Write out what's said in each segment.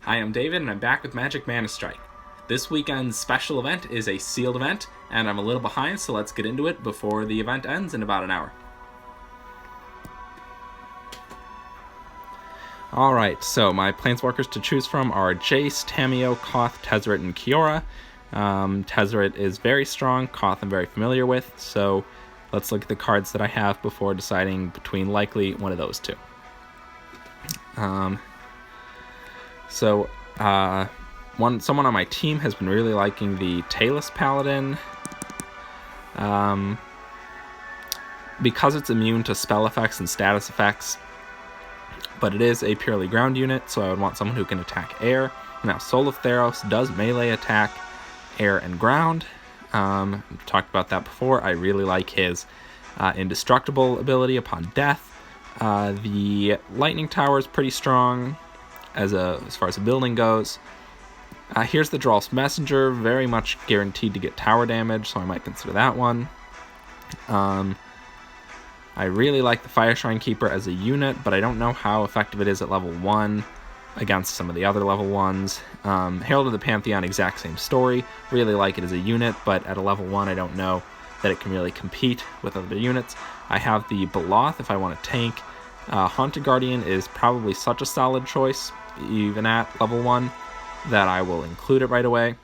I am David, and I'm back with Magic ManaStrike. This weekend's special event is a sealed event, and I'm a little behind, so let's get into it before the event ends in about an hour. Alright, so my Planeswalkers to choose from are Jace, Tamiyo, Koth, Tezzeret, and Kiora. Tezzeret is very strong, Koth I'm very familiar with, so let's look at the cards that I have before deciding between likely one of those two. Someone on my team has been really liking the Tailless Paladin. Because it's immune to spell effects and status effects, but it is a purely ground unit, so I would want someone who can attack air. Now, Soul of Theros does melee attack air and ground. I've talked about that before. I really like his indestructible ability upon death. The Lightning Tower is pretty strong as far as the building goes. Here's the Drolf's Messenger, very much guaranteed to get tower damage, so I might consider that one. I really like the Fire Shrine Keeper as a unit, but I don't know how effective it is at level 1 against some of the other level 1s. Herald of the Pantheon, exact same story. Really like it as a unit, but at a level 1 I don't know that it can really compete with other units. I have the Beloth if I want to tank. Haunted Guardian is probably such a solid choice, even at level 1, that I will include it right away.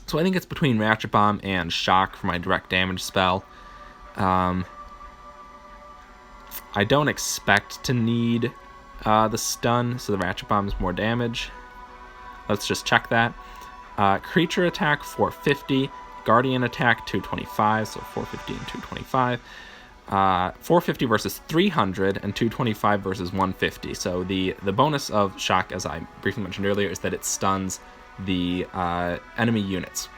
So I think it's between Ratchet Bomb and Shock for my direct damage spell. I don't expect to need the stun, so the Ratchet Bomb is more damage. Let's just check that. Creature attack 450, Guardian attack 225, so 450 and 225. 450 versus 300 and 225 versus 150. So the bonus of Shock, as I briefly mentioned earlier, is that it stuns the enemy units.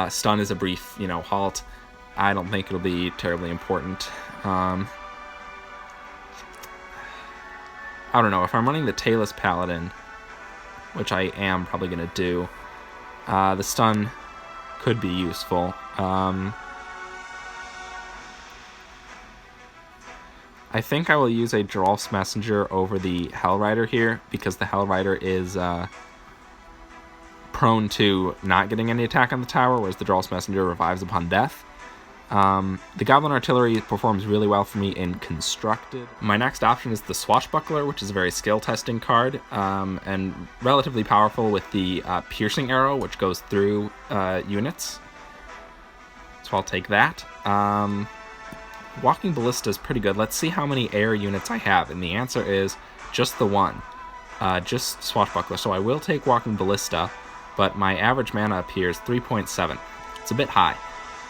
Stun is a brief, halt. I don't think it'll be terribly important. I don't know, if I'm running the Tailless Paladin, which I am probably going to do, the stun could be useful. I think I will use a Drolf's Messenger over the Hellrider here, because the Hellrider is prone to not getting any attack on the tower, whereas the Drolf's Messenger revives upon death. The Goblin Artillery performs really well for me in Constructed. My next option is the Swashbuckler, which is a very skill-testing card, and relatively powerful with the Piercing Arrow, which goes through units. So I'll take that. Walking Ballista is pretty good. Let's see how many air units I have, and the answer is just the one. Just Swashbuckler. So I will take Walking Ballista, but my average mana up here is 3.7. It's a bit high.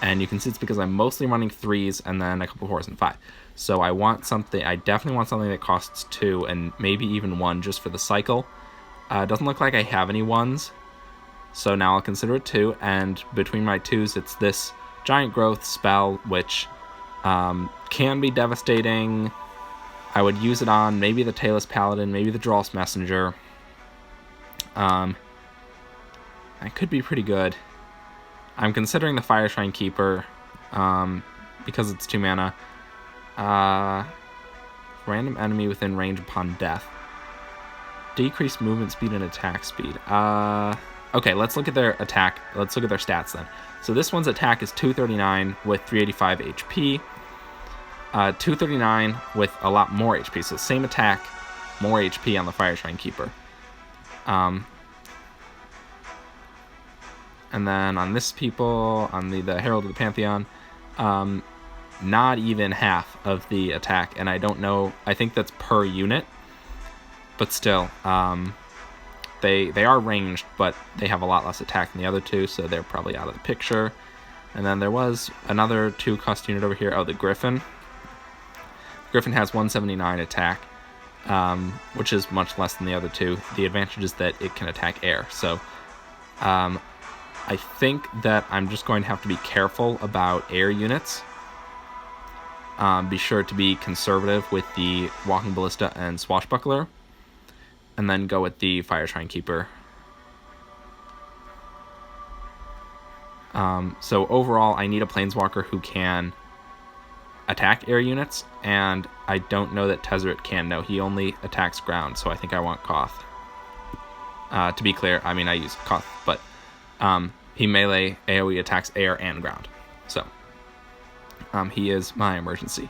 And you can see it's because I'm mostly running 3s and then a couple 4s and 5. So I definitely want something that costs 2 and maybe even 1 just for the cycle. It doesn't look like I have any 1s, so now I'll consider it 2, and between my 2s it's this Giant Growth spell, which can be devastating. I would use it on maybe the Tailless Paladin, maybe the Drolf's Messenger. It could be pretty good. I'm considering the Fire Shrine Keeper, because it's 2 mana. Random enemy within range upon death. Decreased movement speed and attack speed. Okay, let's look at their attack. Let's look at their stats then. So this one's attack is 239 with 385 HP. 239 with a lot more HP. So same attack, more HP on the Fire Shrine Keeper. And then on this on the Herald of the Pantheon, not even half of the attack. And I don't know, I think that's per unit. But still, they are ranged, but they have a lot less attack than the other two, so they're probably out of the picture. And then there was another 2-cost unit over here. Oh, the Griffin. Griffin has 179 attack, which is much less than the other two. The advantage is that it can attack air. So I think that I'm just going to have to be careful about air units. Be sure to be conservative with the Walking Ballista and Swashbuckler, and then go with the Fire Shrine Keeper. So overall, I need a Planeswalker who can attack air units, and I don't know that Tezzeret can. No, he only attacks ground, so I think I want Koth. To be clear, I mean, I use Koth, but he melee AoE attacks air and ground. So he is my emergency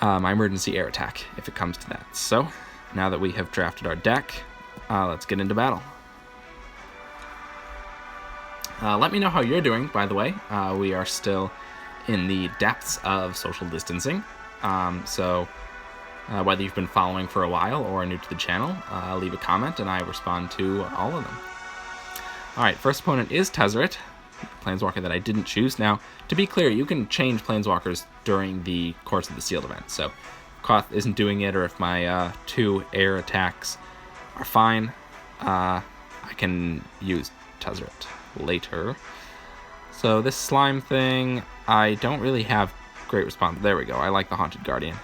air attack, if it comes to that. So now that we have drafted our deck, let's get into battle. Let me know how you're doing, by the way. We are still in the depths of social distancing. So whether you've been following for a while or are new to the channel, leave a comment and I respond to all of them. Alright, first opponent is Tezzeret, Planeswalker that I didn't choose. Now, to be clear, you can change Planeswalkers during the course of the sealed event. So Koth isn't doing it, or if my 2 air attacks are fine, I can use Tezzeret later. So this slime thing, I don't really have great response. There we go. I like the Haunted Guardian.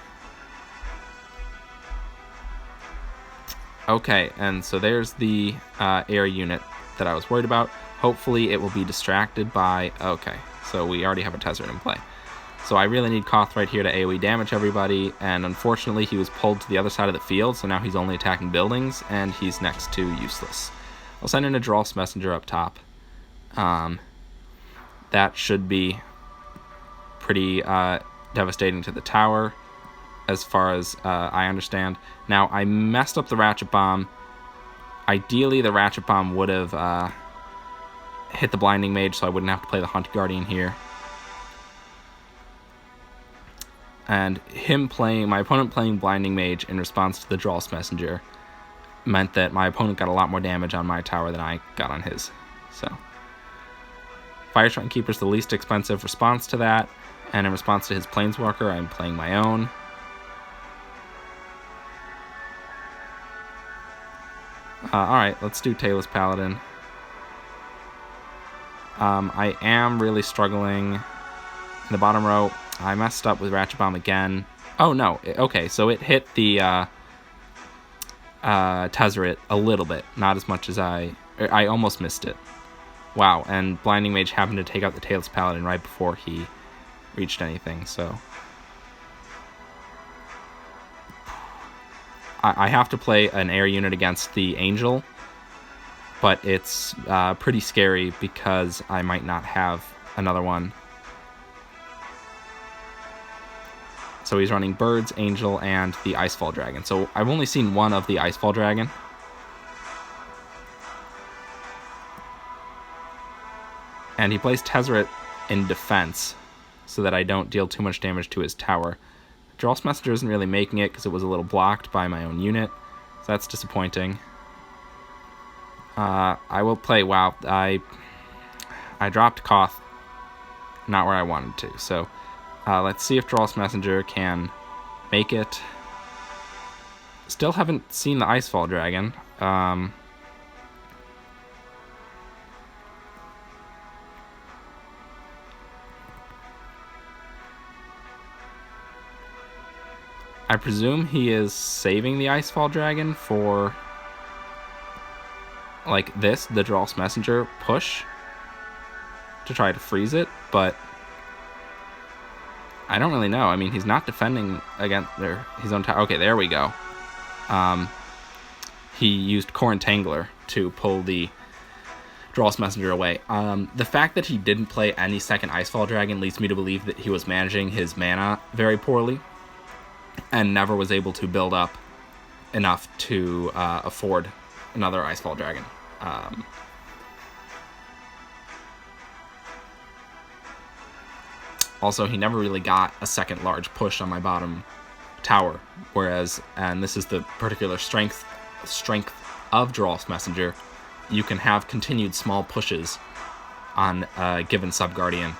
Okay, and so there's the air unit that I was worried about. Hopefully it will be distracted by... Okay, so we already have a Tezzeret in play. So I really need Koth right here to AoE damage everybody, and unfortunately he was pulled to the other side of the field, so now he's only attacking buildings, and he's next to useless. I'll send in a Drolf's Messenger up top. That should be pretty devastating to the tower, as far as I understand. Now, I messed up the Ratchet Bomb. Ideally, the Ratchet Bomb would have hit the Blinding Mage, so I wouldn't have to play the Haunted Guardian here. And my opponent playing Blinding Mage in response to the Drolf's Messenger meant that my opponent got a lot more damage on my tower than I got on his. So, Fireshrine Keeper's the least expensive response to that, and in response to his Planeswalker, I'm playing my own. Alright, let's do Tailless Paladin. I am really struggling in the bottom row. I messed up with Ratchet Bomb again. Oh no, okay, so it hit the Tezzeret a little bit, not as much as I almost missed it. Wow, and Blinding Mage happened to take out the Tailless Paladin right before he reached anything, so... I have to play an air unit against the Angel, but it's pretty scary because I might not have another one. So he's running Birds, Angel, and the Icefall Dragon. So I've only seen one of the Icefall Dragon. And he plays Tezzeret in defense so that I don't deal too much damage to his tower. Drolf's Messenger isn't really making it because it was a little blocked by my own unit, so that's disappointing. I will play... Wow, I dropped Koth, not where I wanted to, so let's see if Drolf's Messenger can make it. Still haven't seen the Icefall Dragon. I presume he is saving the Icefall Dragon for, like this, the Drolf's Messenger push, to try to freeze it, but I don't really know. I mean, he's not defending against his own tower. Okay, there we go. He used Core Entangler to pull the Drolf's Messenger away. The fact that he didn't play any second Icefall Dragon leads me to believe that he was managing his mana very poorly, and never was able to build up enough to afford another Icefall Dragon. Also, he never really got a second large push on my bottom tower, whereas, and this is the particular strength of Drolf's Messenger, you can have continued small pushes on a given Sub-Guardian,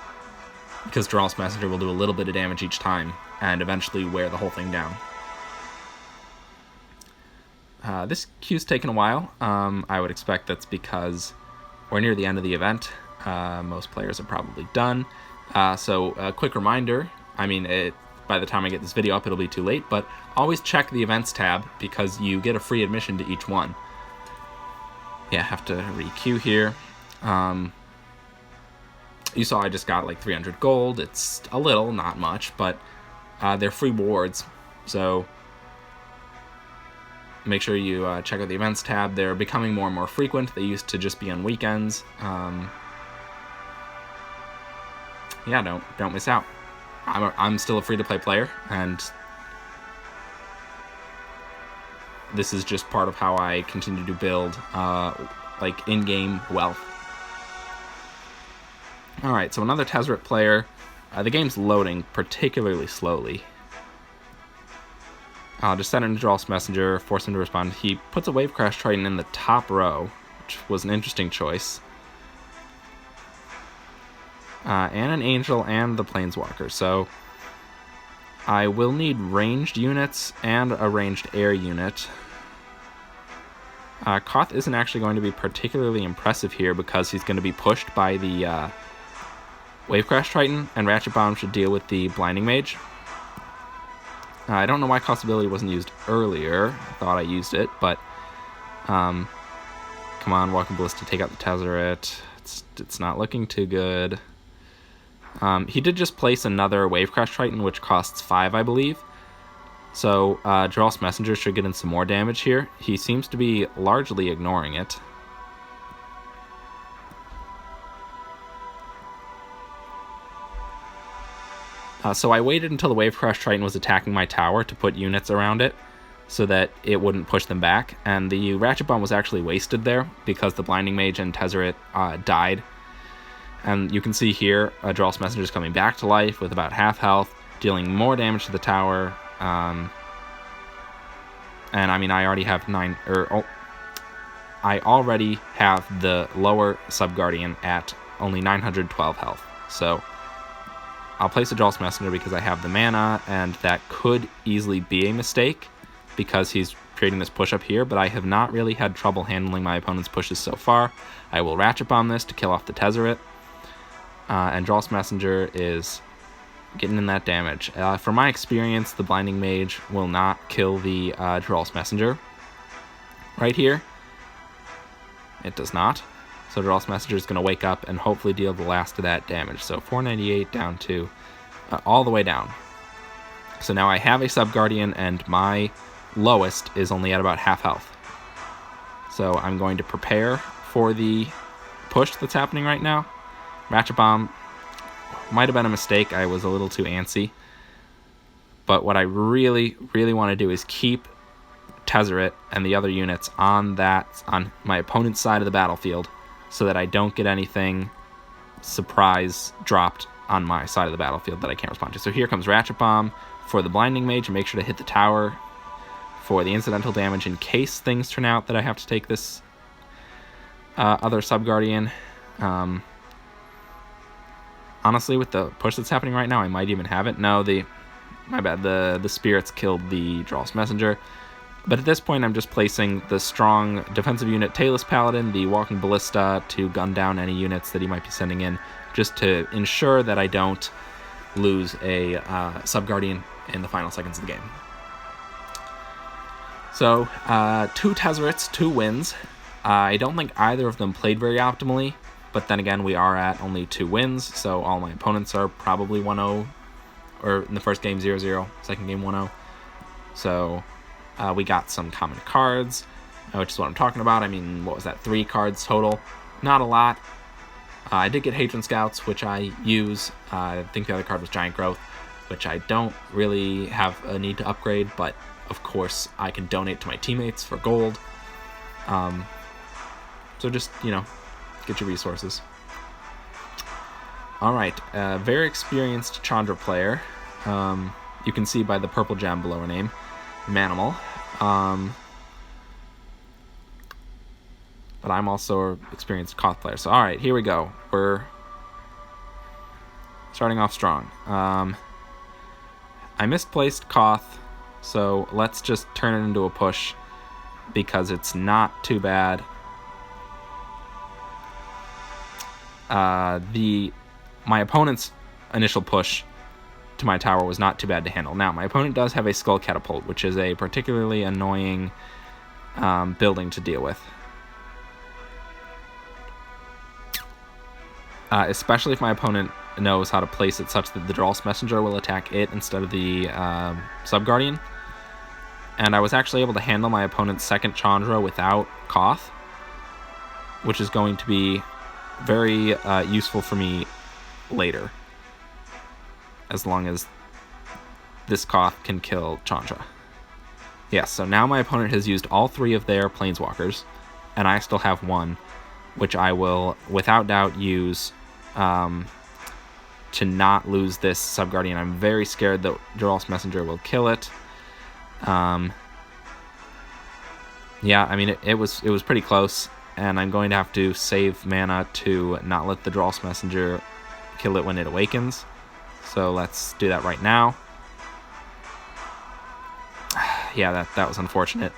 because Drolf's Messenger will do a little bit of damage each time, and eventually wear the whole thing down. This queue's taken a while. I would expect that's because we're near the end of the event. Most players are probably done. So a quick reminder, I mean, by the time I get this video up, it'll be too late, but always check the events tab because you get a free admission to each one. Yeah, I have to re-queue here. You saw I just got like 300 gold. It's a little, not much, but they're free rewards, so make sure you check out the events tab. They're becoming more and more frequent. They used to just be on weekends. Yeah, don't miss out. I'm still a free-to-play player, and this is just part of how I continue to build like in-game wealth. Alright, so another Tezzeret player. The game's loading particularly slowly. I'll just send in a Drol's Messenger, force him to respond. He puts a Wave Crash Triton in the top row, which was an interesting choice. And an Angel and the Planeswalker. So I will need ranged units and a ranged air unit. Koth isn't actually going to be particularly impressive here because he's going to be pushed by the Wave Crash Triton, and Ratchet Bomb should deal with the Blinding Mage. I don't know why Koth's ability wasn't used earlier. I thought I used it, but come on, Walking Ballista, take out the Tezzeret. It's not looking too good. He did just place another Wave Crash Triton, which costs 5, I believe. So Drol's Messenger should get in some more damage here. He seems to be largely ignoring it. So I waited until the Wave Crash Triton was attacking my tower to put units around it so that it wouldn't push them back. And the Ratchet Bomb was actually wasted there because the Blinding Mage and Tezzeret died. And you can see here, Drol's Messenger is coming back to life with about half health, dealing more damage to the tower. And I mean, I already have I already have the lower Sub-Guardian at only 912 health. So I'll place a Drol's Messenger because I have the mana, and that could easily be a mistake because he's creating this push up here, but I have not really had trouble handling my opponent's pushes so far. I will Ratchet Bomb this to kill off the Tezzeret, and Drol's Messenger is getting in that damage. From my experience, the Blinding Mage will not kill the Drol's Messenger. Right here, it does not. So Drol's Messenger is going to wake up and hopefully deal the last of that damage. So 498 down to all the way down. So now I have a Sub-Guardian, and my lowest is only at about half health. So I'm going to prepare for the push that's happening right now. Ratchet Bomb might have been a mistake. I was a little too antsy. But what I really, really want to do is keep Tezzeret and the other units on my opponent's side of the battlefield, so that I don't get anything surprise dropped on my side of the battlefield that I can't respond to. So here comes Ratchet Bomb for the Blinding Mage, and make sure to hit the tower for the incidental damage in case things turn out that I have to take this other Sub-Guardian. Honestly, with the push that's happening right now, I might even have it. No, my bad, the Spirits killed the Drol's Messenger. But at this point, I'm just placing the strong defensive unit Tailless Paladin, the Walking Ballista, to gun down any units that he might be sending in, just to ensure that I don't lose a Sub-Guardian in the final seconds of the game. So, 2 Tezzerets, 2 wins. I don't think either of them played very optimally, but then again, we are at only 2 wins, so all my opponents are probably 1-0, or in the first game 0-0, second game 1-0. So we got some common cards, which is what I'm talking about. I mean, what was that, 3 cards total? Not a lot. I did get Hadron Scouts, which I use. I think the other card was Giant Growth, which I don't really have a need to upgrade, but of course I can donate to my teammates for gold. So just, get your resources. Alright, very experienced Chandra player. You can see by the purple gem below her name, Manimal. But I'm also an experienced Koth player. So alright, here we go. We're starting off strong. I misplaced Koth, so let's just turn it into a push because it's not too bad. My opponent's initial push to my tower was not too bad to handle. Now, my opponent does have a Skull Catapult, which is a particularly annoying building to deal with. Especially if my opponent knows how to place it such that the Drol's Messenger will attack it instead of the Sub-Guardian. And I was actually able to handle my opponent's second Chandra without Koth, which is going to be very useful for me later, as long as this Koth can kill Chandra. Yes, so now my opponent has used all 3 of their Planeswalkers, and I still have 1, which I will, without doubt, use to not lose this Subguardian. I'm very scared that Dural's Messenger will kill it. Yeah, I mean, it was pretty close, and I'm going to have to save mana to not let the Dural's Messenger kill it when it awakens. So let's do that right now. Yeah, that was unfortunate.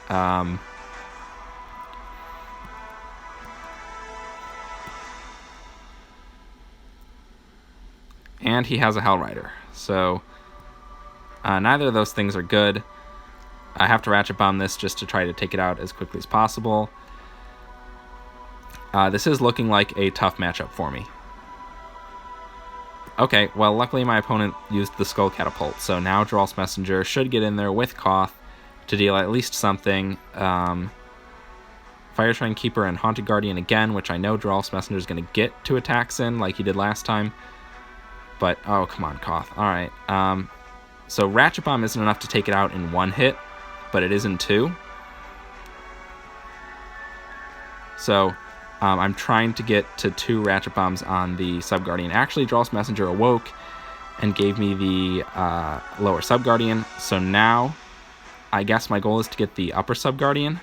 And he has a Hellrider, so neither of those things are good. I have to Ratchet Bomb this just to try to take it out as quickly as possible. This is looking like a tough matchup for me. Okay, well, luckily my opponent used the Skull Catapult, so now Dural's Messenger should get in there with Koth to deal at least something. Fire Shrine Keeper and Haunted Guardian again, which I know Dural's Messenger is going to get 2 attacks in like he did last time. But, oh, come on, Koth. Alright, so Ratchet Bomb isn't enough to take it out in 1 hit, but it is in 2. So, I'm trying to get to 2 Ratchet Bombs on the Subguardian. Actually, Dural's Messenger awoke and gave me the lower Subguardian, so now I guess my goal is to get the upper Subguardian,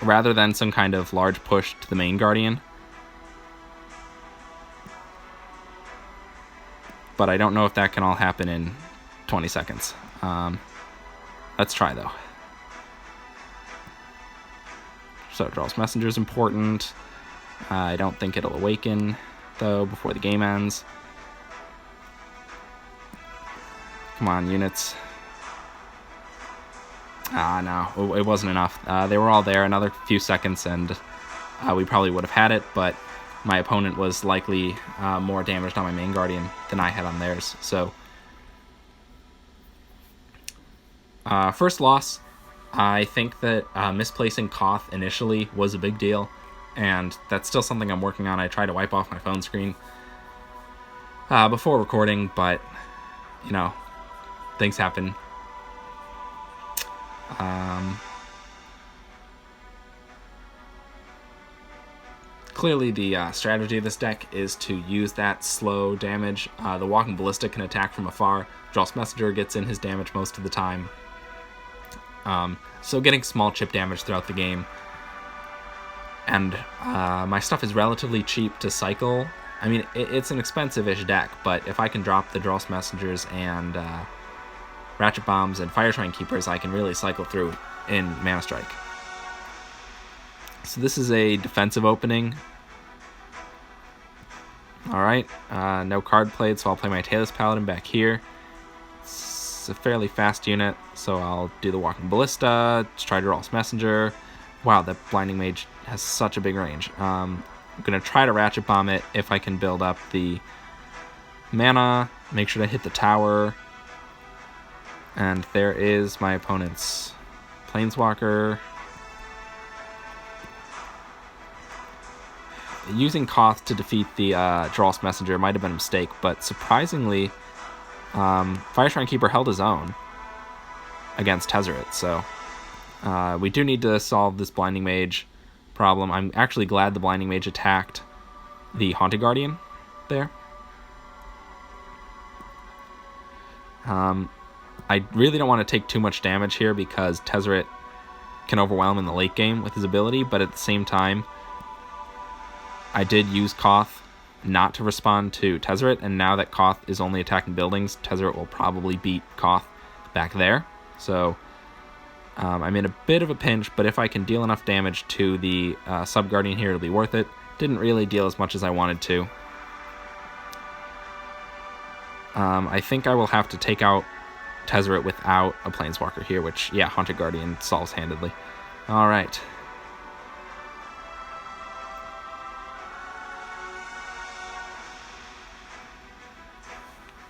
rather than some kind of large push to the main Guardian. But I don't know if that can all happen in 20 seconds. Let's try, though. So, Dural's Messenger is important. I don't think it'll awaken, though, before the game ends. Come on, units. No, it wasn't enough. They were all there, another few seconds, and we probably would have had it, but my opponent was likely more damaged on my main Guardian than I had on theirs. So, first loss. I think that misplacing Koth initially was a big deal, and that's still something I'm working on. I tried to wipe off my phone screen before recording, but, you know, things happen. Clearly, the strategy of this deck is to use that slow damage. The Walking Ballista can attack from afar. Dural's Messenger gets in his damage most of the time. So getting small chip damage throughout the game. And my stuff is relatively cheap to cycle. I mean, it's an expensive-ish deck, but if I can drop the Dural's Messengers and Ratchet Bombs and Fire Shrine Keepers, I can really cycle through in ManaStrike. So this is a defensive opening. Alright, no card played, so I'll play my Tailless Paladin back here. It's a fairly fast unit, so I'll do the Walking Ballista, try Dural's Messenger. Wow, that Blinding Mage has such a big range. I'm going to try to Ratchet Bomb it if I can build up the mana, make sure to hit the tower. And there is my opponent's Planeswalker. Using Koth to defeat the Dural's Messenger might have been a mistake, but surprisingly, Fire Shrine Keeper held his own against Tezzeret, so we do need to solve this Blinding Mage problem. I'm actually glad the Blinding Mage attacked the Haunted Guardian there. I really don't want to take too much damage here because Tezzeret can overwhelm in the late game with his ability, but at the same time, I did use Koth not to respond to Tezzeret, and now that Koth is only attacking buildings, Tezzeret will probably beat Koth back there. So I'm in a bit of a pinch, but if I can deal enough damage to the Subguardian here, it'll be worth it. Didn't really deal as much as I wanted to. I think I will have to take out Tezzeret without a Planeswalker here, which, yeah, Haunted Guardian solves handedly. Alright.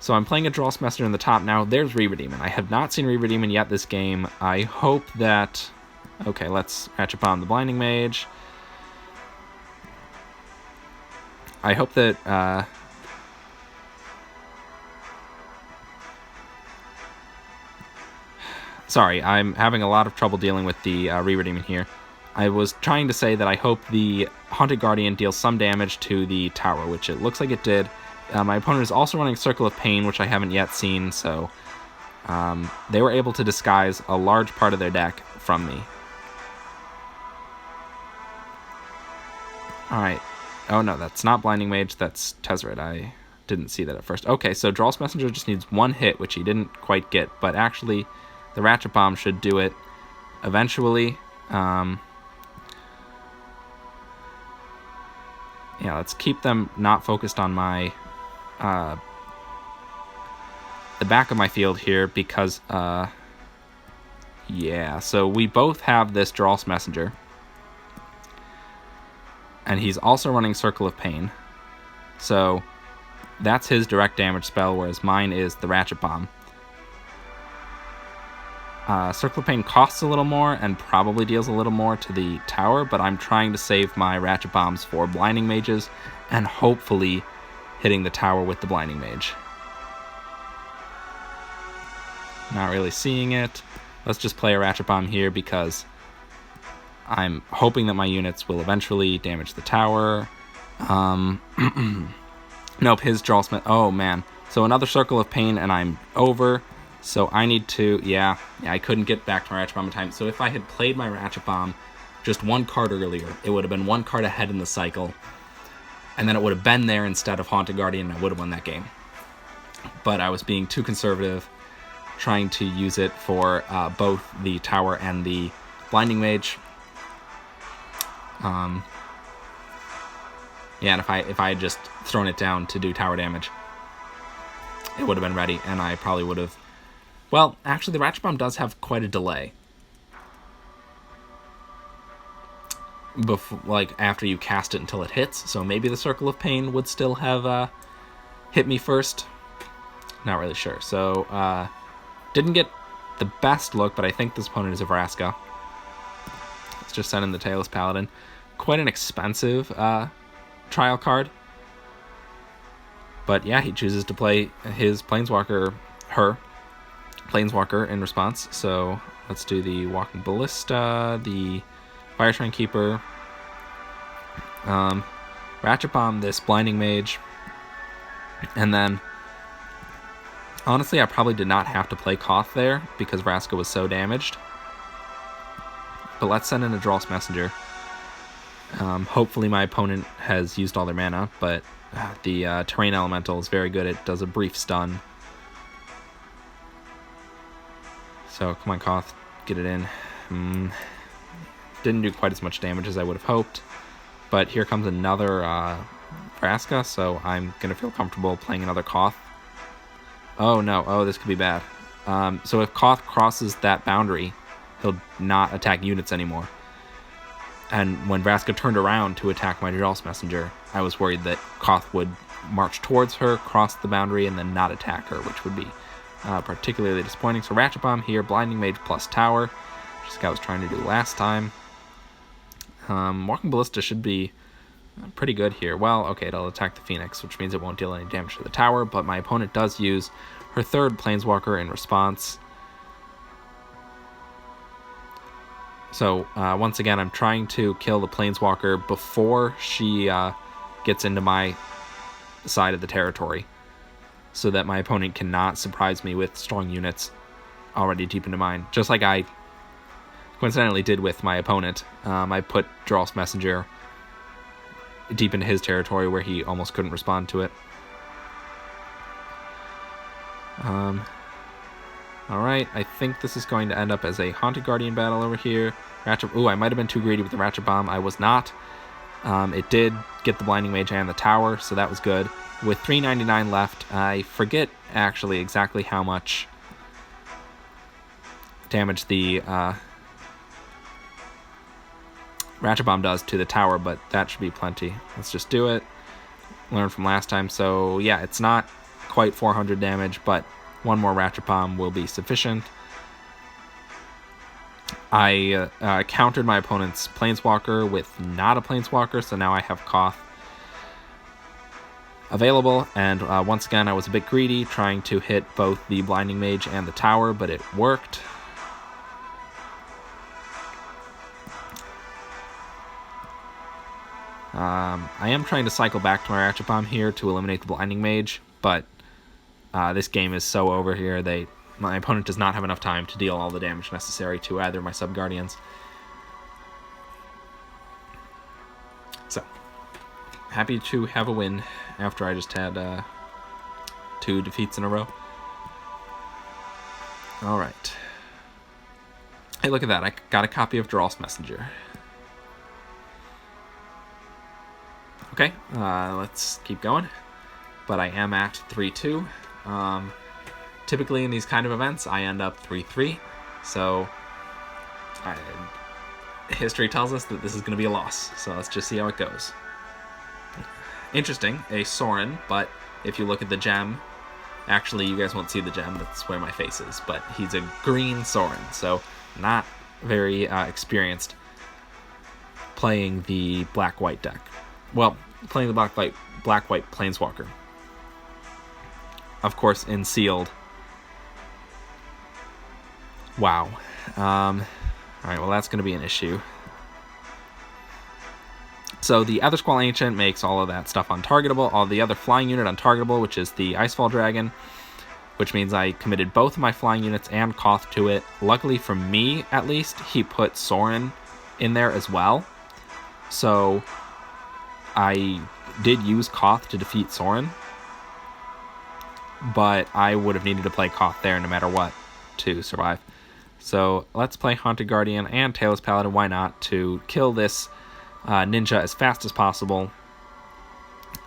So I'm playing a Dross Messenger in the top. Now, there's Reaver Demon. I have not seen Reaver Demon yet this game. I hope that... Okay, let's Ratchet Bomb the Blinding Mage. I hope that... Sorry, I'm having a lot of trouble dealing with the Reaver Demon here. I was trying to say that I hope the Haunted Guardian deals some damage to the tower, which it looks like it did. My opponent is also running Circle of Pain, which I haven't yet seen, so they were able to disguise a large part of their deck from me. Alright. Oh no, that's not Blinding Mage, that's Tezzeret. I didn't see that at first. Okay, so Dross Messenger just needs one hit, which he didn't quite get, but actually the Ratchet Bomb should do it eventually. Yeah, let's keep them not focused on my the back of my field here because yeah, so we both have this Dross Messenger, and he's also running Circle of Pain, so that's his direct damage spell, whereas mine is the Ratchet Bomb. Circle of Pain costs a little more and probably deals a little more to the tower, but I'm trying to save my Ratchet Bombs for Blinding Mages and hopefully hitting the tower with the Blinding Mage. Not really seeing it. Let's just play a Ratchet Bomb here because I'm hoping that my units will eventually damage the tower. Nope, his Dross... Oh, man. So another Circle of Pain and I'm over. So I need to, yeah, I couldn't get back to my Ratchet Bomb in time. So if I had played my Ratchet Bomb just one card earlier, it would have been one card ahead in the cycle. And then it would have been there instead of Haunted Guardian, and I would have won that game. But I was being too conservative, trying to use it for both the tower and the Blinding Mage. Yeah, and if I had just thrown it down to do tower damage, it would have been ready, and I probably would have... Well, actually, the Ratchet Bomb does have quite a delay. Like, after you cast it until it hits, so maybe the Circle of Pain would still have hit me first. Not really sure. So, didn't get the best look, but I think this opponent is a Vraska. Let's just send in the Tailless Paladin. Quite an expensive trial card. But yeah, he chooses to play his Planeswalker, her Planeswalker in response. So let's do the Walking Ballista, the Fire Shrine Keeper, Ratchet Bomb, this Blinding Mage, and then honestly I probably did not have to play Koth there because Vraska was so damaged. But let's send in a Dross Messenger. Hopefully my opponent has used all their mana, but the Terrain Elemental is very good. It does a brief stun. So, come on, Koth, get it in. Didn't do quite as much damage as I would have hoped. But here comes another Vraska, so I'm going to feel comfortable playing another Koth. Oh, no. Oh, this could be bad. So if Koth crosses that boundary, he'll not attack units anymore. And when Vraska turned around to attack my Dross Messenger, I was worried that Koth would march towards her, cross the boundary, and then not attack her, which would be particularly disappointing. So Ratchet Bomb here, Blinding Mage plus Tower, just like I was trying to do last time. Walking Ballista should be pretty good here. Well, okay, it'll attack the Phoenix, which means it won't deal any damage to the tower, but my opponent does use her third Planeswalker in response. So, once again, I'm trying to kill the Planeswalker before she gets into my side of the territory, so that my opponent cannot surprise me with strong units already deep into mine. Just like I coincidentally did with my opponent. I put Dross Messenger deep into his territory where he almost couldn't respond to it. Alright, I think this is going to end up as a Haunted Guardian battle over here. Ratchet... Ooh, I might have been too greedy with the Ratchet Bomb. I was not. It did get the Blinding Mage and the tower, so that was good. With $3.99 left, I forget actually exactly how much damage the Ratchet Bomb does to the tower, but that should be plenty. Let's just do it. Learn from last time. So, yeah, it's not quite 400 damage, but one more Ratchet Bomb will be sufficient. I countered my opponent's Planeswalker with not a Planeswalker, so now I have Koth available, and once again I was a bit greedy, trying to hit both the Blinding Mage and the tower, but it worked. I am trying to cycle back to my Ratchet Bomb here to eliminate the Blinding Mage, but this game is so over here. My opponent does not have enough time to deal all the damage necessary to either of my Sub-Guardians. So, happy to have a win after I just had 2 defeats in a row. Alright. Hey, look at that. I got a copy of Dral's Messenger. Okay, let's keep going. But I am at 3-2. Typically in these kind of events, I end up 3-3. So, history tells us that this is going to be a loss. So let's just see how it goes. Interesting, a Sorin, but if you look at the gem, actually you guys won't see the gem, that's where my face is, but he's a green Sorin, so not very experienced playing the black-white deck. Well, playing the black-white Planeswalker. Of course, in sealed. Wow. Alright, well that's going to be an issue. So the Other Squall Ancient makes all of that stuff untargetable, all the other flying unit untargetable, which is the Icefall Dragon, which means I committed both of my flying units and Koth to it. Luckily for me, at least, he put Sorin in there as well. So I did use Koth to defeat Sorin, but I would have needed to play Koth there no matter what to survive. So let's play Haunted Guardian and Tailless Paladin, why not, to kill this ninja as fast as possible.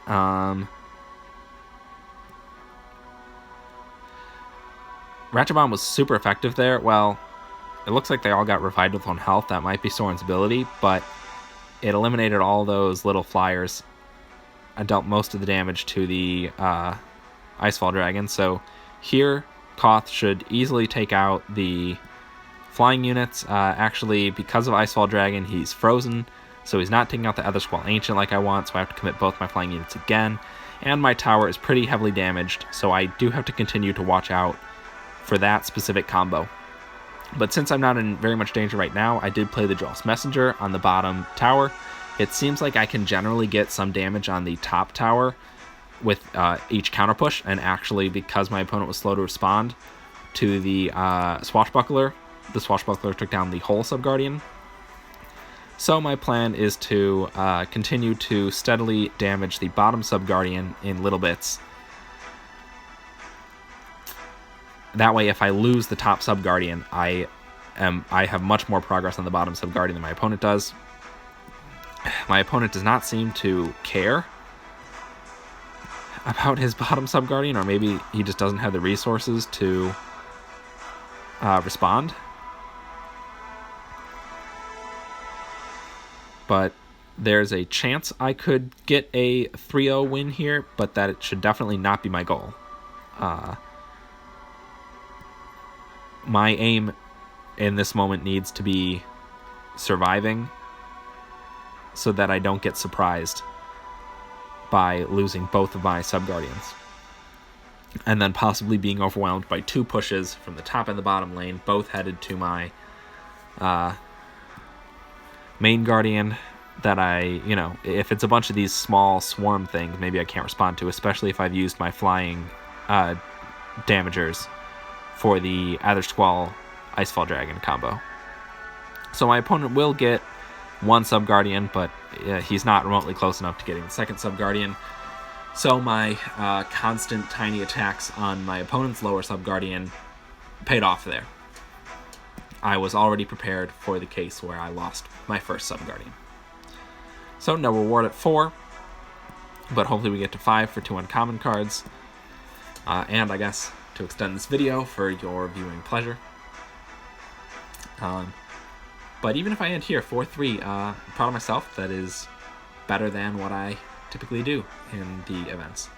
Ratchet Bomb was super effective there. Well, it looks like they all got revived with 1 health. That might be Sorin's ability, but it eliminated all those little flyers. I dealt most of the damage to the Icefall Dragon, so here Koth should easily take out the flying units. Actually, because of Icefall Dragon, he's frozen, so he's not taking out the Other Squall Ancient like I want, so I have to commit both my flying units again. And my tower is pretty heavily damaged, so I do have to continue to watch out for that specific combo. But since I'm not in very much danger right now, I did play the Dral's Messenger on the bottom tower. It seems like I can generally get some damage on the top tower with each counter push, and actually, because my opponent was slow to respond to the Swashbuckler took down the whole Sub-Guardian. So my plan is to continue to steadily damage the bottom Sub-Guardian in little bits. That way, if I lose the top Sub-Guardian, I have much more progress on the bottom Sub-Guardian than my opponent does. My opponent does not seem to care about his bottom Sub-Guardian, or maybe he just doesn't have the resources to respond. But there's a chance I could get a 3-0 win here, but that it should definitely not be my goal. My aim in this moment needs to be surviving so that I don't get surprised by losing both of my Sub-Guardians. And then possibly being overwhelmed by 2 pushes from the top and the bottom lane, both headed to my main Guardian that if it's a bunch of these small swarm things, maybe I can't respond to, especially if I've used my flying damagers for the Other Squall Icefall Dragon combo. So my opponent will get 1 Sub-Guardian, but he's not remotely close enough to getting the second Sub-Guardian. So my constant tiny attacks on my opponent's lower Sub-Guardian paid off there. I was already prepared for the case where I lost my first Sub-Guardian. So no reward at 4, but hopefully we get to 5 for 2 uncommon cards. And I guess to extend this video for your viewing pleasure. But even if I end here 4-3, I'm proud of myself. That is better than what I typically do in the events.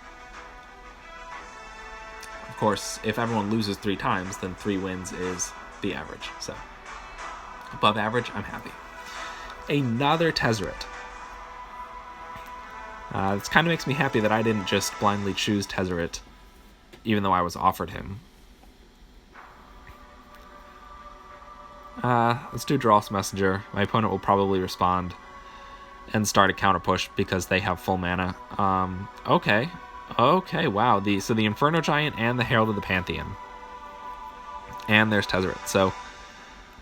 course, if everyone loses 3 times, then 3 wins is the average. So above average, I'm happy. Another Tezzeret. This kind of makes me happy that I didn't just blindly choose Tezzeret, even though I was offered him. Let's do Drolf's Messenger. My opponent will probably respond and start a counter push because they have full mana. Okay, wow. So the Inferno Giant and the Herald of the Pantheon. And there's Tezzeret. So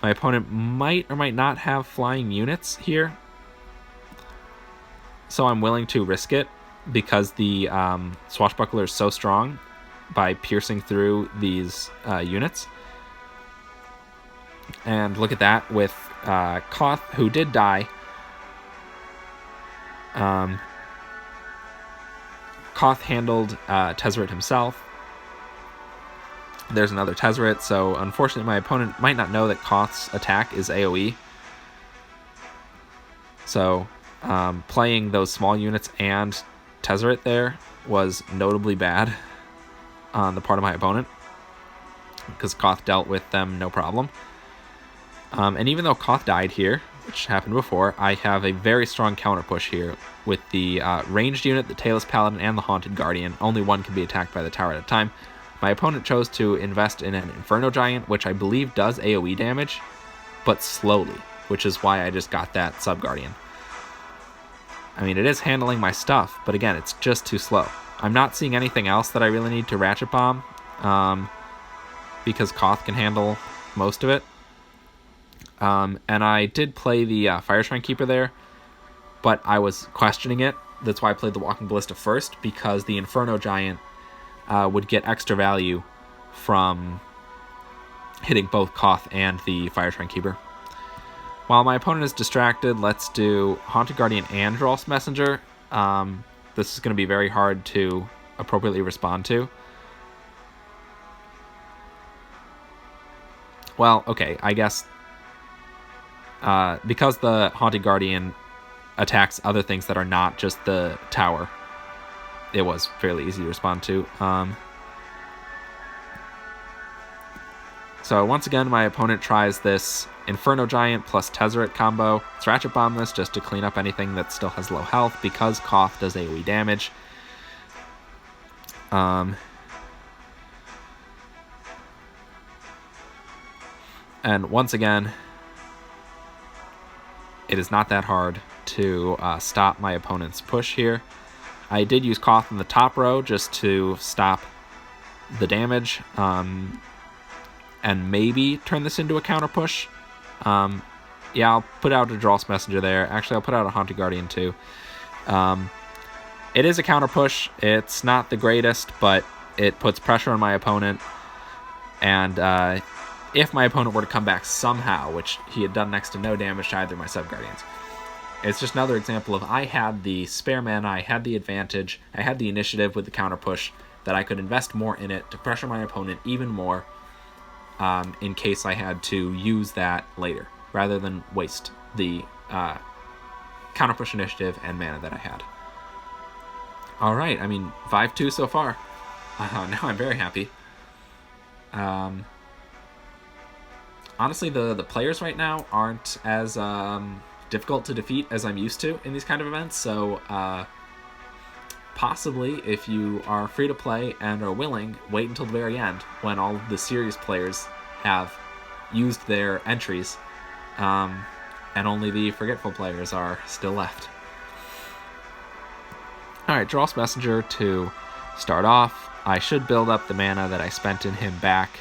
my opponent might or might not have flying units here. So I'm willing to risk it because the Swashbuckler is so strong by piercing through these units. And look at that with Koth, who did die. Koth handled Tezzeret himself. There's another Tezzeret, so unfortunately my opponent might not know that Koth's attack is AoE. So playing those small units and Tezzeret there was notably bad on the part of my opponent, because Koth dealt with them no problem. And even though Koth died here, which happened before, I have a very strong counter push here with the ranged unit, the Tailless Paladin, and the Haunted Guardian. Only one can be attacked by the tower at a time. My opponent chose to invest in an Inferno Giant, which I believe does AoE damage, but slowly, which is why I just got that Sub-Guardian. I mean, it is handling my stuff, but again, it's just too slow. I'm not seeing anything else that I really need to Ratchet Bomb, because Koth can handle most of it. And I did play the Fire Shrine Keeper there, but I was questioning it. That's why I played the Walking Ballista first, because the Inferno Giant would get extra value from hitting both Koth and the Fire Shrine Keeper. While my opponent is distracted, let's do Haunted Guardian and Drolf's Messenger. This is going to be very hard to appropriately respond to. Well, okay, I guess because the Haunted Guardian attacks other things that are not just the tower, it was fairly easy to respond to. So once again, my opponent tries this Inferno Giant plus Tezzeret combo. Let's Ratchet Bomb this just to clean up anything that still has low health, because Koth does AoE damage. And once again, it is not that hard to stop my opponent's push here. I did use Koth in the top row just to stop the damage, and maybe turn this into a counter push. Yeah, I'll put out a Drolf's Messenger there. Actually, I'll put out a Haunted Guardian too. It is a counter push. It's not the greatest, but it puts pressure on my opponent. And if my opponent were to come back somehow, which he had done next to no damage to either of my Sub-Guardians, it's just another example of I had the spare mana, I had the advantage, I had the initiative with the counter push, that I could invest more in it to pressure my opponent even more, in case I had to use that later, rather than waste the counter push initiative and mana that I had. Alright, I mean, 5-2 so far. Now I'm very happy. Honestly, the players right now aren't as difficult to defeat as I'm used to in these kind of events, so possibly, if you are free to play and are willing, wait until the very end when all the serious players have used their entries, and only the forgetful players are still left. Alright, Drolf's Messenger to start off. I should build up the mana that I spent in him back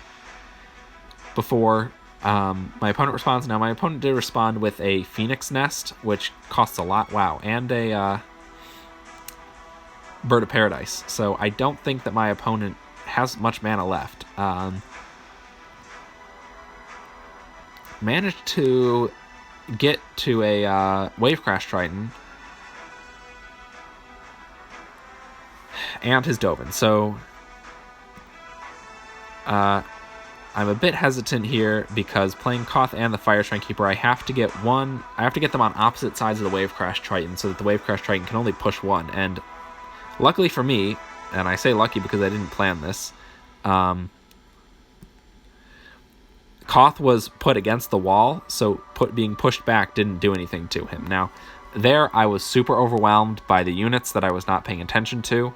before my opponent responds. Now, my opponent did respond with a Phoenix Nest, which costs a lot, wow, and a Bird of Paradise. So I don't think that my opponent has much mana left. Managed to get to a Wave Crash Triton and his Dovin. So I'm a bit hesitant here because playing Koth and the Fire Shrine Keeper, I have to get them on opposite sides of the Wave Crash Triton so that the Wave Crash Triton can only push one. And luckily for me, and I say lucky because I didn't plan this, Koth was put against the wall, so being pushed back didn't do anything to him. Now, there I was super overwhelmed by the units that I was not paying attention to.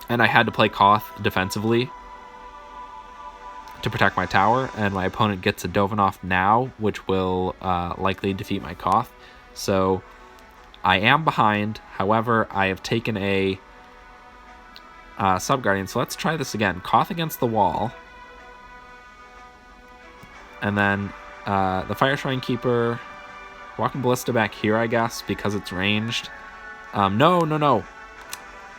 And I had to play Koth defensively to protect my tower, and my opponent gets a Dovanov now, which will likely defeat my Koth. So I am behind. However, I have taken a Sub-Guardian. So let's try this again. Koth against the wall. And then the Fire Shrine Keeper. Walking Ballista back here, I guess, because it's ranged. No.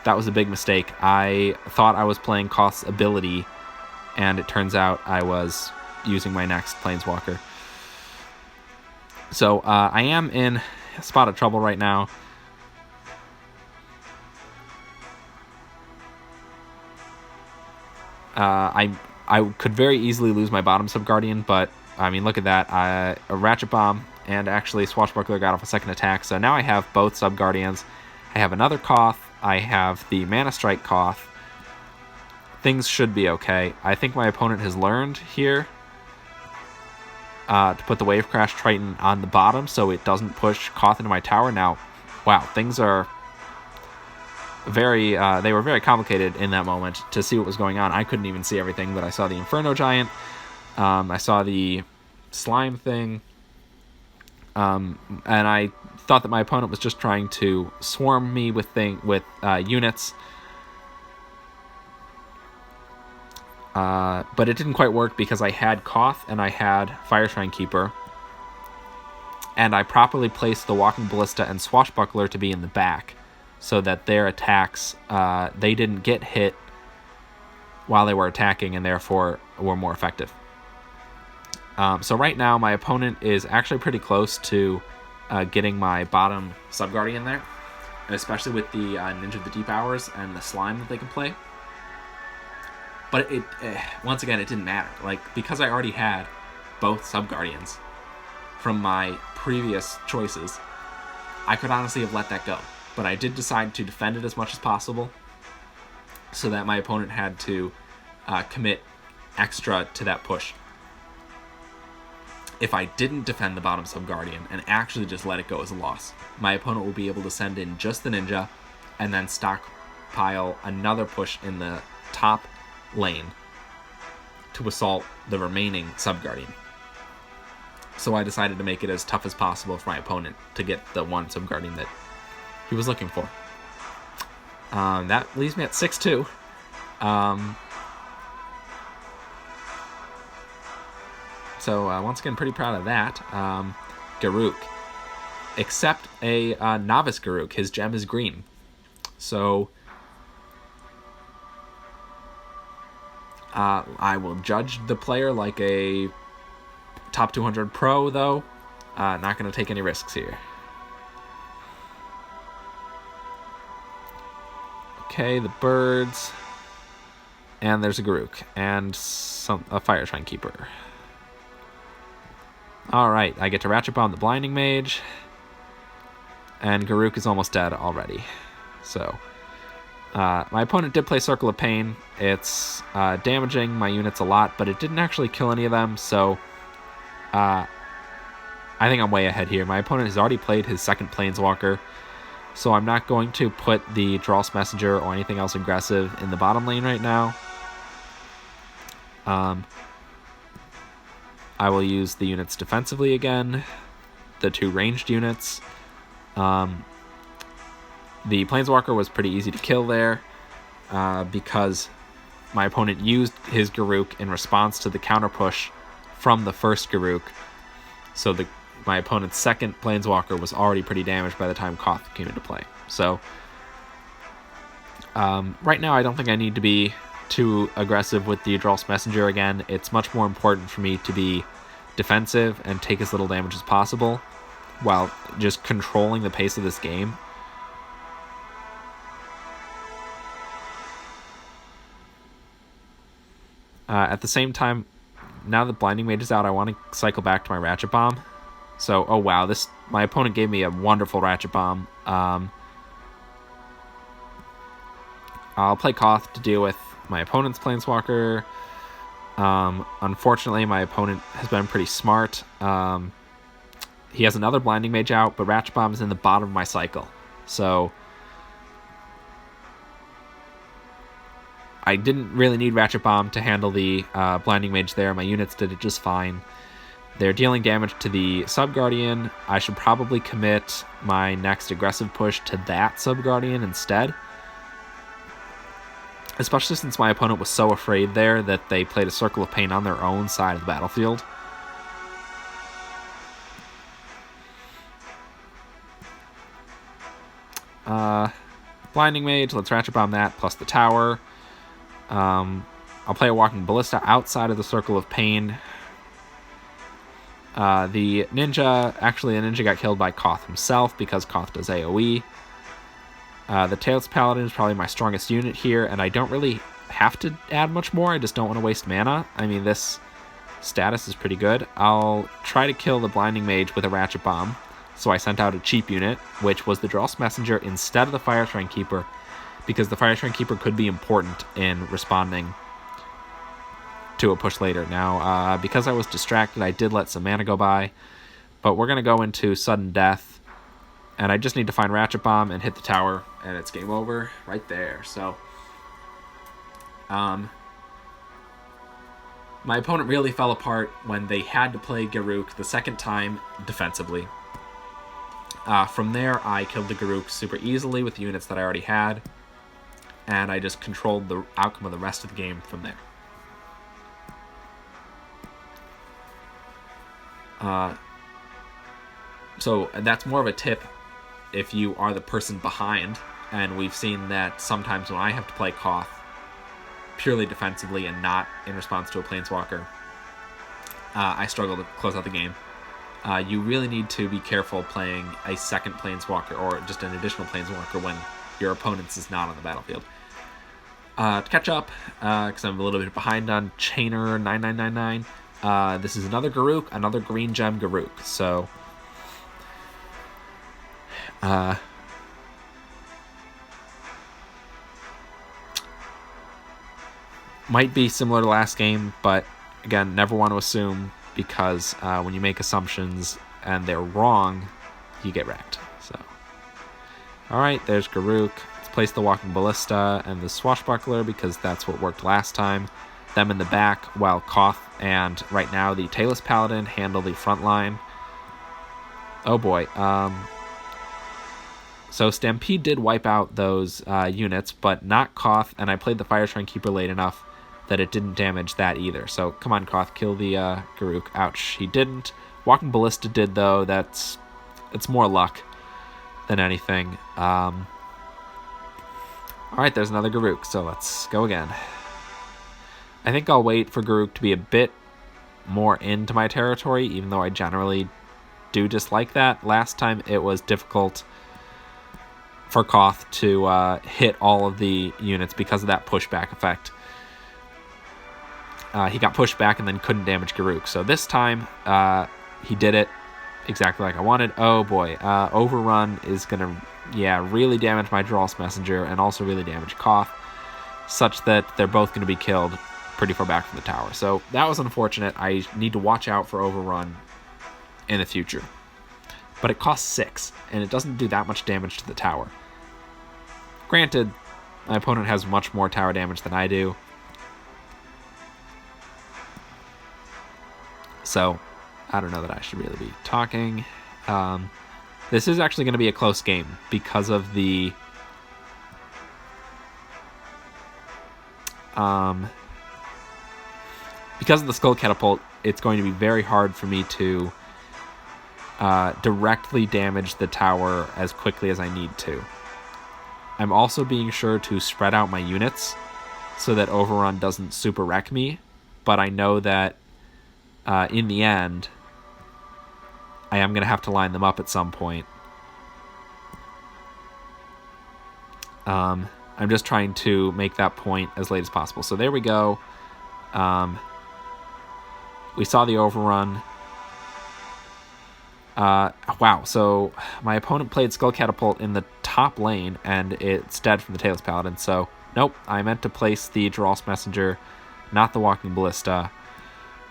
That was a big mistake. I thought I was playing Koth's ability, and it turns out I was using my next Planeswalker. So I am in a spot of trouble right now. I could very easily lose my bottom Sub-Guardian, but, I mean, look at that. A Ratchet Bomb, and actually Swashbuckler got off a second attack, so now I have both Sub-Guardians. I have another Koth. I have the ManaStrike Koth. Things should be okay. I think my opponent has learned here to put the Wave Crash Triton on the bottom so it doesn't push Koth into my tower. Now, wow, things are they were very complicated in that moment to see what was going on. I couldn't even see everything, but I saw the Inferno Giant. I saw the slime thing. And I thought that my opponent was just trying to swarm me with units. But it didn't quite work because I had Koth and I had Fire Shrine Keeper. And I properly placed the Walking Ballista and Swashbuckler to be in the back, so that their attacks, they didn't get hit while they were attacking and therefore were more effective. So right now my opponent is actually pretty close to getting my bottom Sub-Guardian there, especially with the Ninja of the Deep Hours and the slime that they can play. But once again, it didn't matter. Because I already had both Sub-Guardians from my previous choices, I could honestly have let that go. But I did decide to defend it as much as possible so that my opponent had to commit extra to that push. If I didn't defend the bottom Sub-Guardian and actually just let it go as a loss, my opponent will be able to send in just the Ninja and then stockpile another push in the top lane to assault the remaining Sub-Guardian. So I decided to make it as tough as possible for my opponent to get the one Sub-Guardian that he was looking for. That leaves me at 6-2. So once again, pretty proud of that. Garruk. Except a novice Garruk. His gem is green. So I will judge the player like a top 200 pro, though. Not going to take any risks here. Okay, the birds. And there's a Garruk. And a Fire Shrine Keeper. Alright, I get to Ratchet Bomb the Blinding Mage. And Garruk is almost dead already. So, my opponent did play Circle of Pain. It's damaging my units a lot, but it didn't actually kill any of them, so I think I'm way ahead here. My opponent has already played his second Planeswalker, so I'm not going to put the Dross Messenger or anything else aggressive in the bottom lane right now. I will use the units defensively again, the two ranged units. The Planeswalker was pretty easy to kill there because my opponent used his Garruk in response to the counter push from the first Garruk. So my opponent's second Planeswalker was already pretty damaged by the time Koth came into play. So right now I don't think I need to be too aggressive with the Dross Messenger again. It's much more important for me to be defensive and take as little damage as possible while just controlling the pace of this game. At the same time, now that Blinding Mage is out, I want to cycle back to my Ratchet Bomb. So, oh wow, my opponent gave me a wonderful Ratchet Bomb. I'll play Koth to deal with my opponent's Planeswalker. Unfortunately, my opponent has been pretty smart. He has another Blinding Mage out, but Ratchet Bomb is in the bottom of my cycle. So I didn't really need Ratchet Bomb to handle the Blinding Mage there. My units did it just fine. They're dealing damage to the Sub-Guardian. I should probably commit my next aggressive push to that Sub-Guardian instead. Especially since my opponent was so afraid there that they played a Circle of Pain on their own side of the battlefield. Blinding Mage, let's Ratchet Bomb that, plus the tower. I'll play a Walking Ballista outside of the Circle of Pain. The ninja got killed by Koth himself because Koth does AoE. The Tails Paladin is probably my strongest unit here, and I don't really have to add much more. I just don't want to waste mana. I mean, this status is pretty good. I'll try to kill the Blinding Mage with a Ratchet Bomb, so I sent out a cheap unit, which was the Dross Messenger instead of the Fire Shrine Keeper, because the Fire Shrine Keeper could be important in responding to a push later. Now, because I was distracted, I did let some mana go by, but we're going to go into Sudden Death, and I just need to find Ratchet Bomb and hit the tower, and it's game over right there. So, my opponent really fell apart when they had to play Garruk the second time defensively. From there, I killed the Garruk super easily with the units that I already had, and I just controlled the outcome of the rest of the game from there. So that's more of a tip if you are the person behind, and we've seen that sometimes when I have to play Koth purely defensively and not in response to a Planeswalker, I struggle to close out the game. You really need to be careful playing a second Planeswalker or just an additional Planeswalker when your opponent's is not on the battlefield. To catch up, because I'm a little bit behind on Chainer 9999, this is another Garruk, another green gem Garruk. So, might be similar to last game, but again, never want to assume, because when you make assumptions and they're wrong, you get wrecked. So, alright, there's Garruk. Let's place the Walking Ballista and the Swashbuckler, because that's what worked last time. Them in the back, while Koth and, right now, the Tailless Paladin handle the front line. Oh boy. So Stampede did wipe out those units, but not Koth, and I played the Fire Shrine Keeper late enough that it didn't damage that either. So come on, Koth, kill the Garruk. Ouch, he didn't. Walking Ballista did, though. It's more luck than anything. Alright, there's another Garruk, so let's go again. I think I'll wait for Garruk to be a bit more into my territory, even though I generally do dislike that. Last time it was difficult for Koth to hit all of the units because of that pushback effect. He got pushed back and then couldn't damage Garruk. So this time, he did it exactly like I wanted. Oh boy, Overrun is going to, really damage my Dross Messenger and also really damage Koth, such that they're both going to be killed pretty far back from the tower. So that was unfortunate. I need to watch out for Overrun in the future. But it costs 6, and it doesn't do that much damage to the tower. Granted, my opponent has much more tower damage than I do. So, I don't know that I should really be talking. This is actually going to be a close game because of the Skull Catapult. It's going to be very hard for me to directly damage the tower as quickly as I need to. I'm also being sure to spread out my units so that Overrun doesn't super wreck me, but I know that in the end, I am going to have to line them up at some point. I'm just trying to make that point as late as possible. So there we go. We saw the Overrun. Wow, so my opponent played Skull Catapult in the top lane, and it's dead from the Tailless Paladin, so Nope, I meant to place the Giral's Messenger, not the Walking Ballista.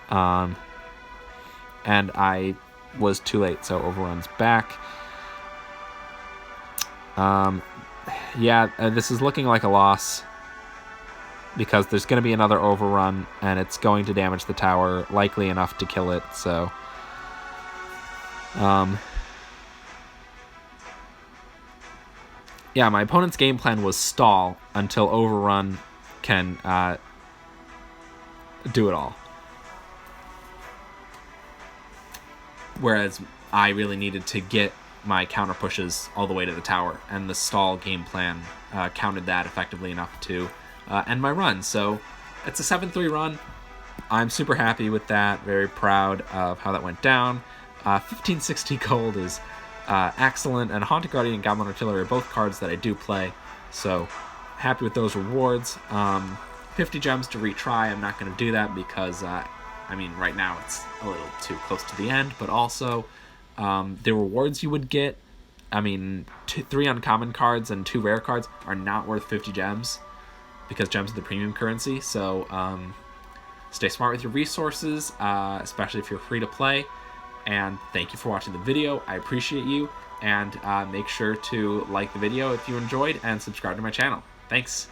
And I was too late, so overruns back. Yeah, this is looking like a loss because there's going to be another overrun, and it's going to damage the tower, likely enough to kill it, so... yeah, my opponent's game plan was stall until overrun can do it all. Whereas I really needed to get my counter pushes all the way to the tower, and the stall game plan countered that effectively enough to end my run. So it's a 7-3 run. I'm super happy with that, very proud of how that went down. 1560 gold is excellent, and Haunted Guardian and Goblin Artillery are both cards that I do play, so happy with those rewards. 50 gems to retry. I'm not going to do that because, I mean, right now it's a little too close to the end, but also the rewards you would get, I mean, 3 uncommon cards and 2 rare cards are not worth 50 gems because gems are the premium currency, so stay smart with your resources, especially if you're free to play. And thank you for watching the video. I appreciate you, and make sure to like the video if you enjoyed and subscribe to my channel. Thanks.